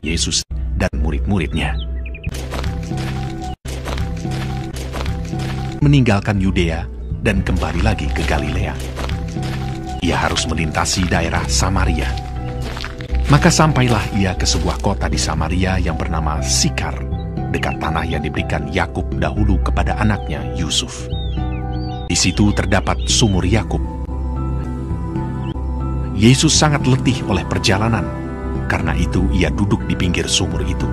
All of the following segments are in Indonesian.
Yesus dan murid-muridnya. Meninggalkan Yudea dan kembali lagi ke Galilea. Ia harus melintasi daerah Samaria. Maka sampailah ia ke sebuah kota di Samaria yang bernama Sikar, dekat tanah yang diberikan Yakub dahulu kepada anaknya Yusuf. Di situ terdapat sumur Yakub. Yesus sangat letih oleh perjalanan, karena itu ia duduk di pinggir sumur itu.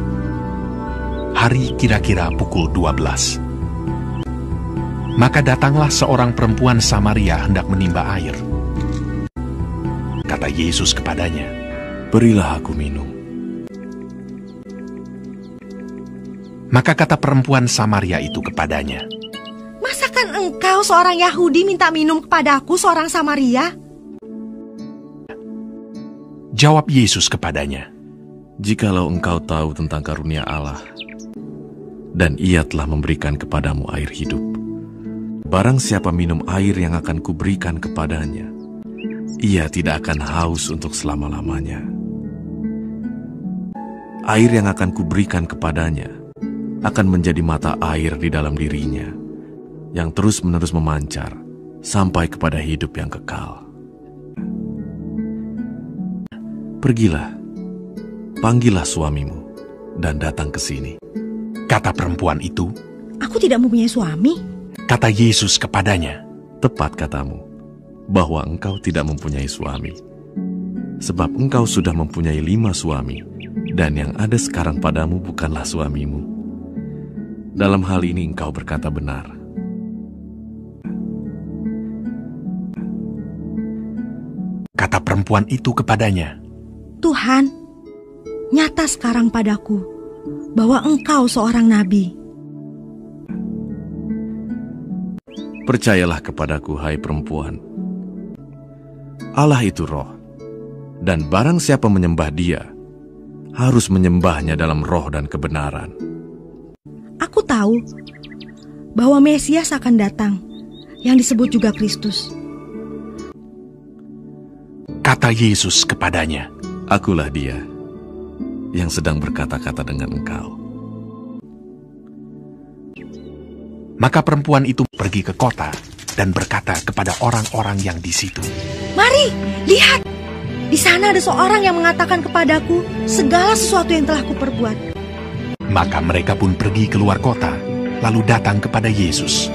Hari kira-kira pukul 12. Maka datanglah seorang perempuan Samaria hendak menimba air. Kata Yesus kepadanya, "Berilah aku minum." Maka kata perempuan Samaria itu kepadanya, "Masakan engkau seorang Yahudi minta minum kepadaku seorang Samaria?" Jawab Yesus kepadanya, "Jikalau engkau tahu tentang karunia Allah, dan Ia telah memberikan kepadamu air hidup, barang siapa minum air yang akan kuberikan kepadanya, ia tidak akan haus untuk selama-lamanya. Air yang akan kuberikan kepadanya akan menjadi mata air di dalam dirinya, yang terus-menerus memancar sampai kepada hidup yang kekal. Pergilah, panggillah suamimu, dan datang ke sini." Kata perempuan itu, "Aku tidak mempunyai suami." Kata Yesus kepadanya, Tepat katamu, bahwa engkau tidak mempunyai suami. Sebab engkau sudah mempunyai 5 suami, dan yang ada sekarang padamu bukanlah suamimu. Dalam hal ini engkau berkata benar. Kata perempuan itu kepadanya, "Tuhan, nyata sekarang padaku bahwa engkau seorang nabi." Percayalah kepadaku, hai perempuan. Allah itu roh, dan barang siapa menyembah Dia, harus menyembahnya dalam roh dan kebenaran. Aku tahu bahwa Mesias akan datang, yang disebut juga Kristus. Kata Yesus kepadanya, Akulah Dia yang sedang berkata-kata dengan engkau. Maka perempuan itu pergi ke kota dan berkata kepada orang-orang yang di situ, "Mari, lihat! Di sana ada seorang yang mengatakan kepadaku segala sesuatu yang telah kuperbuat." Maka mereka pun pergi keluar kota, lalu datang kepada Yesus.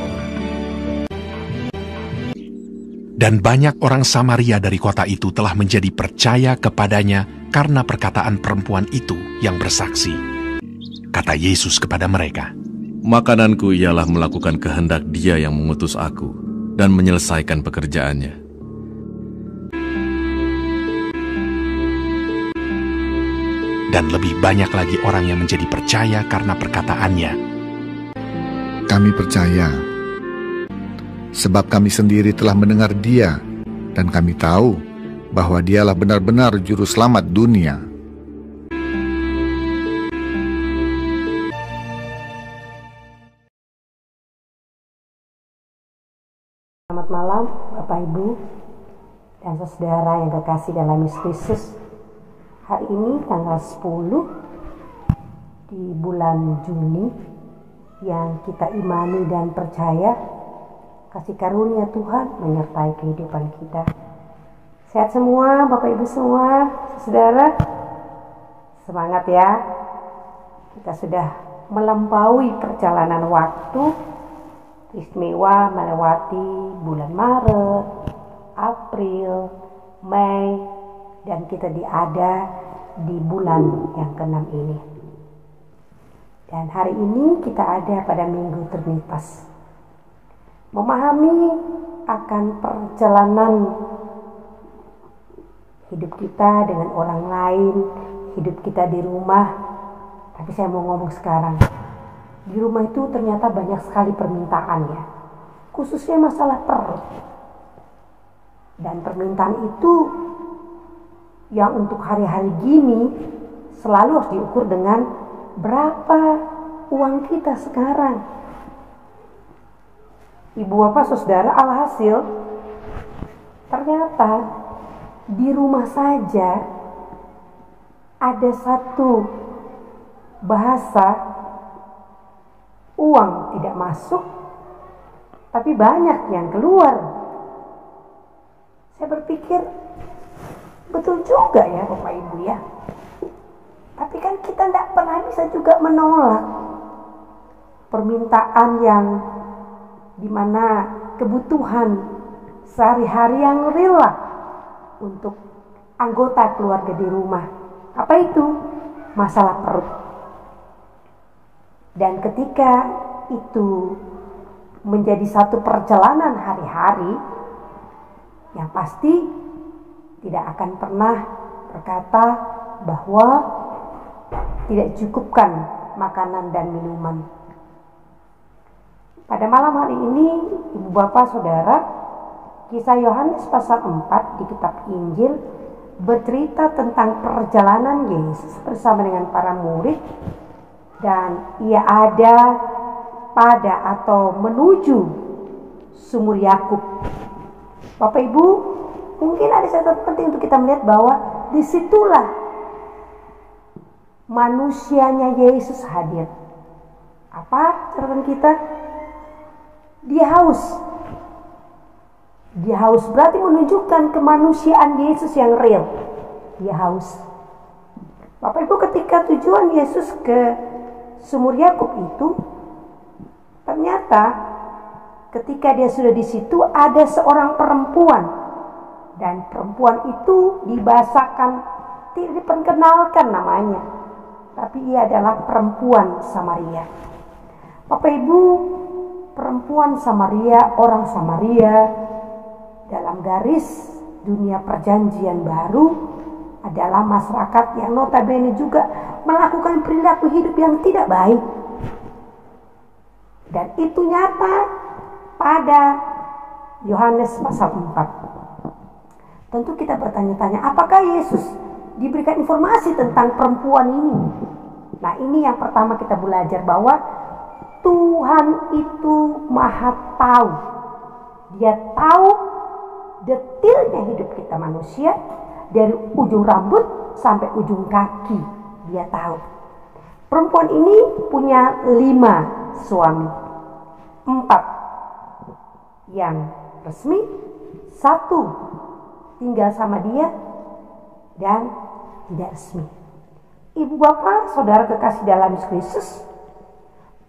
Dan banyak orang Samaria dari kota itu telah menjadi percaya kepadanya karena perkataan perempuan itu yang bersaksi. Kata Yesus kepada mereka, Makananku ialah melakukan kehendak Dia yang mengutus aku dan menyelesaikan pekerjaannya. Dan lebih banyak lagi orang yang menjadi percaya karena perkataannya. Kami percaya, sebab kami sendiri telah mendengar Dia, dan kami tahu bahwa Dialah benar-benar juru selamat dunia. Selamat malam Bapak Ibu dan saudara yang kekasih dalam Yesus Kristus. Hari ini tanggal 10 di bulan Juni yang kita imani dan percaya kasih karunia Tuhan menyertai kehidupan kita. Sehat semua Bapak Ibu semua, saudara. Semangat ya. Kita sudah melampaui perjalanan waktu istimewa melewati bulan Maret, April, Mei, dan kita ada di bulan yang ke-6 ini. Dan hari ini kita ada pada Minggu Trinitas. Memahami akan perjalanan hidup kita dengan orang lain, hidup kita di rumah. Tapi saya mau ngomong sekarang, di rumah itu ternyata banyak sekali permintaan ya, khususnya masalah perut. Dan permintaan itu yang untuk hari-hari gini selalu harus diukur dengan berapa uang kita sekarang. Ibu bapak saudara, alhasil ternyata di rumah saja ada satu bahasa uang tidak masuk, tapi banyak yang keluar. Saya berpikir betul juga ya Bapak Ibu ya. Tapi kan kita tidak pernah bisa juga menolak permintaan yang dimana kebutuhan sehari-hari yang real untuk anggota keluarga di rumah. Apa itu? Masalah perut. Dan ketika itu menjadi satu perjalanan hari-hari, yang pasti tidak akan pernah berkata bahwa tidak cukupkan makanan dan minuman. Pada malam hari ini, Ibu Bapak Saudara, kisah Yohanes pasal 4 di kitab Injil bercerita tentang perjalanan Yesus bersama dengan para murid, dan ia ada pada atau menuju sumur Yakub. Bapak Ibu, mungkin ada satu penting untuk kita melihat bahwa disitulah manusianya Yesus hadir. Apa catatan kita? Dia haus. Dia haus berarti menunjukkan kemanusiaan Yesus yang real. Dia haus. Bapak Ibu, ketika tujuan Yesus ke sumur Yakub itu, ternyata ketika dia sudah di situ ada seorang perempuan, dan perempuan itu dibahasakan tidak diperkenalkan namanya, tapi ia adalah perempuan Samaria. Bapak Ibu, perempuan Samaria, orang Samaria dalam garis dunia perjanjian baru adalah masyarakat yang notabene juga melakukan perilaku hidup yang tidak baik. Dan itu nyata pada Yohanes pasal 4. Tentu kita bertanya-tanya, apakah Yesus diberikan informasi tentang perempuan ini? Nah, ini yang pertama kita belajar, bahwa Tuhan itu Maha tahu. Dia tahu detailnya hidup kita manusia, dari ujung rambut sampai ujung kaki. Dia tahu. Perempuan ini punya 5 suami, 4 yang resmi, 1 tinggal sama dia, dan tidak resmi. Ibu bapak saudara kekasih dalam Kristus,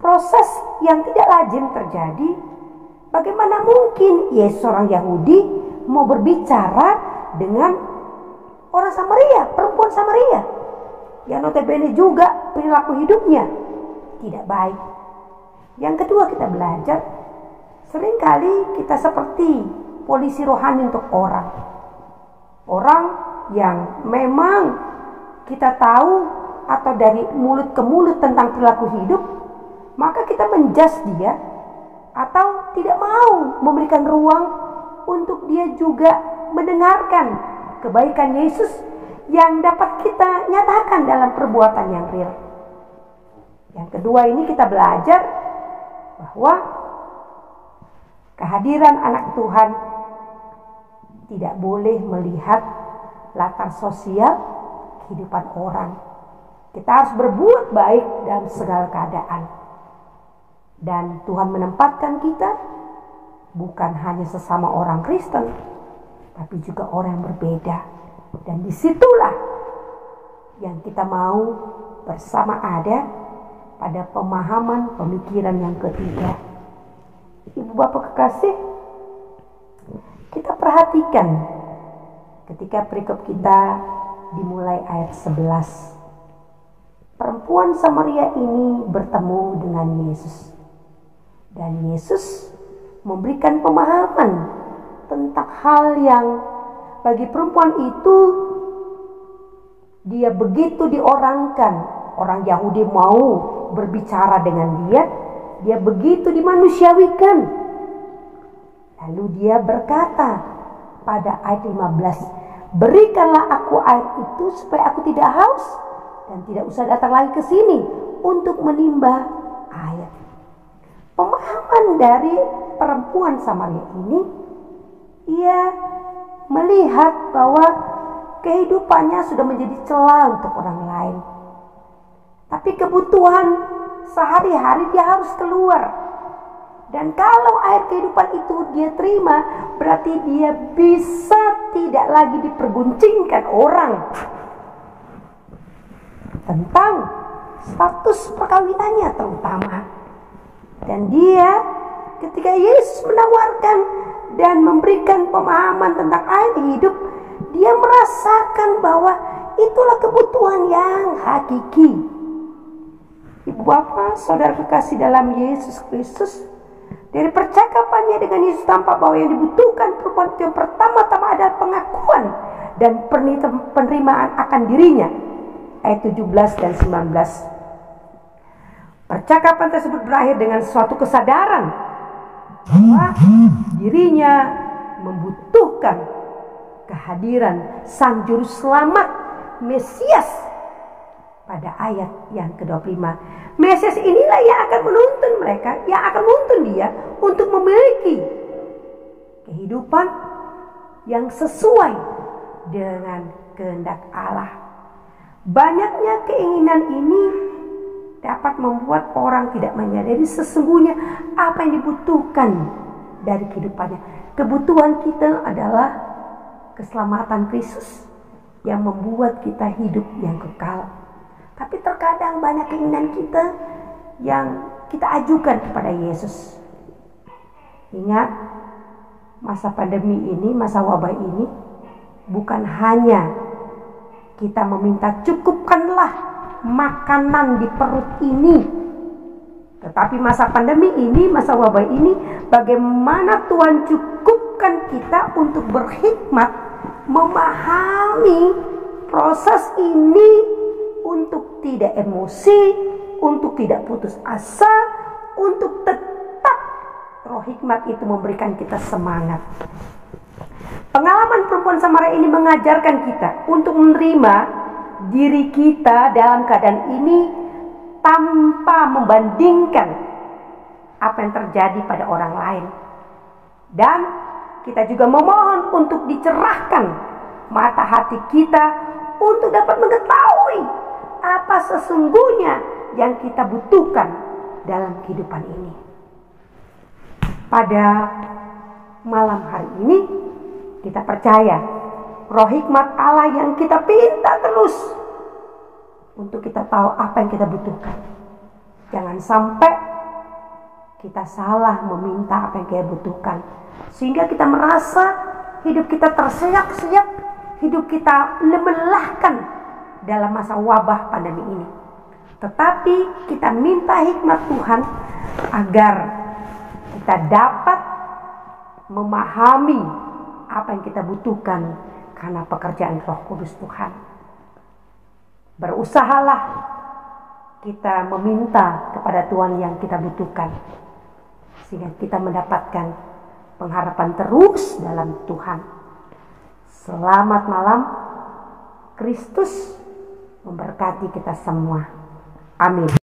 proses yang tidak lazim terjadi. Bagaimana mungkin Yesus orang Yahudi mau berbicara dengan orang Samaria, perempuan Samaria, yang notabene juga perilaku hidupnya tidak baik. Yang kedua, kita belajar, seringkali kita seperti polisi rohani untuk orang yang memang kita tahu atau dari mulut ke mulut tentang perilaku hidup, maka kita menjudge dia atau tidak mau memberikan ruang untuk dia juga mendengarkan kebaikan Yesus yang dapat kita nyatakan dalam perbuatan yang real. Yang kedua, ini kita belajar bahwa kehadiran anak Tuhan tidak boleh melihat latar sosial kehidupan orang. Kita harus berbuat baik dalam segala keadaan. Dan Tuhan menempatkan kita bukan hanya sesama orang Kristen, tapi juga orang yang berbeda. Dan disitulah yang kita mau bersama ada pada pemahaman pemikiran yang ketiga. Ibu bapak kekasih, kita perhatikan ketika perikop kita dimulai ayat 11. Perempuan Samaria ini bertemu dengan Yesus, dan Yesus memberikan pemahaman tentang hal yang bagi perempuan itu dia begitu diorangkan. Orang Yahudi mau berbicara dengan dia begitu dimanusiawikan. Lalu dia berkata pada ayat 15, "Berikanlah aku air itu supaya aku tidak haus dan tidak usah datang lagi ke sini untuk menimba air." Pemahaman dari perempuan Samaria ini, ia melihat bahwa kehidupannya sudah menjadi celah untuk orang lain. Tapi kebutuhan sehari-hari dia harus keluar. Dan kalau air kehidupan itu dia terima, berarti dia bisa tidak lagi diperguncingkan orang tentang status perkawinannya terutama. Dan dia ketika Yesus menawarkan dan memberikan pemahaman tentang air hidup, dia merasakan bahwa itulah kebutuhan yang hakiki. Ibu bapak, saudara kekasih dalam Yesus Kristus, dari percakapannya dengan Yesus tampak bahwa yang dibutuhkan perempuan itu yang pertama-tama adalah pengakuan dan penerimaan akan dirinya. Ayat 17 dan 19. Percakapan tersebut berakhir dengan suatu kesadaran bahwa dirinya membutuhkan kehadiran Sang Juru Selamat Mesias pada ayat yang ke-25. Mesias inilah yang akan menuntun mereka, yang akan menuntun dia untuk memiliki kehidupan yang sesuai dengan kehendak Allah. Banyaknya keinginan ini dapat membuat orang tidak menyadari sesungguhnya apa yang dibutuhkan dari kehidupannya. Kebutuhan kita adalah keselamatan Kristus yang membuat kita hidup yang kekal. Tapi terkadang banyak keinginan kita yang kita ajukan kepada Yesus. Ingat, masa pandemi ini, masa wabah ini, bukan hanya kita meminta cukupkanlah makanan di perut ini, tetapi masa pandemi ini, masa wabah ini, bagaimana Tuhan cukupkan kita untuk berhikmat memahami proses ini, untuk tidak emosi, untuk tidak putus asa, untuk tetap roh hikmat itu memberikan kita semangat. Pengalaman perempuan Samaria ini mengajarkan kita untuk menerima diri kita dalam keadaan ini tanpa membandingkan apa yang terjadi pada orang lain. Dan kita juga memohon untuk dicerahkan mata hati kita untuk dapat mengetahui apa sesungguhnya yang kita butuhkan dalam kehidupan ini. Pada malam hari ini kita percaya roh hikmat Allah yang kita pinta terus untuk kita tahu apa yang kita butuhkan. Jangan sampai kita salah meminta apa yang kita butuhkan, sehingga kita merasa hidup kita terseyak-seyak, hidup kita lemelahkan dalam masa wabah pandemi ini. Tetapi kita minta hikmat Tuhan agar kita dapat memahami apa yang kita butuhkan karena pekerjaan Roh Kudus Tuhan. Berusahalah kita meminta kepada Tuhan yang kita butuhkan, sehingga kita mendapatkan pengharapan terus dalam Tuhan. Selamat malam. Kristus memberkati kita semua. Amin.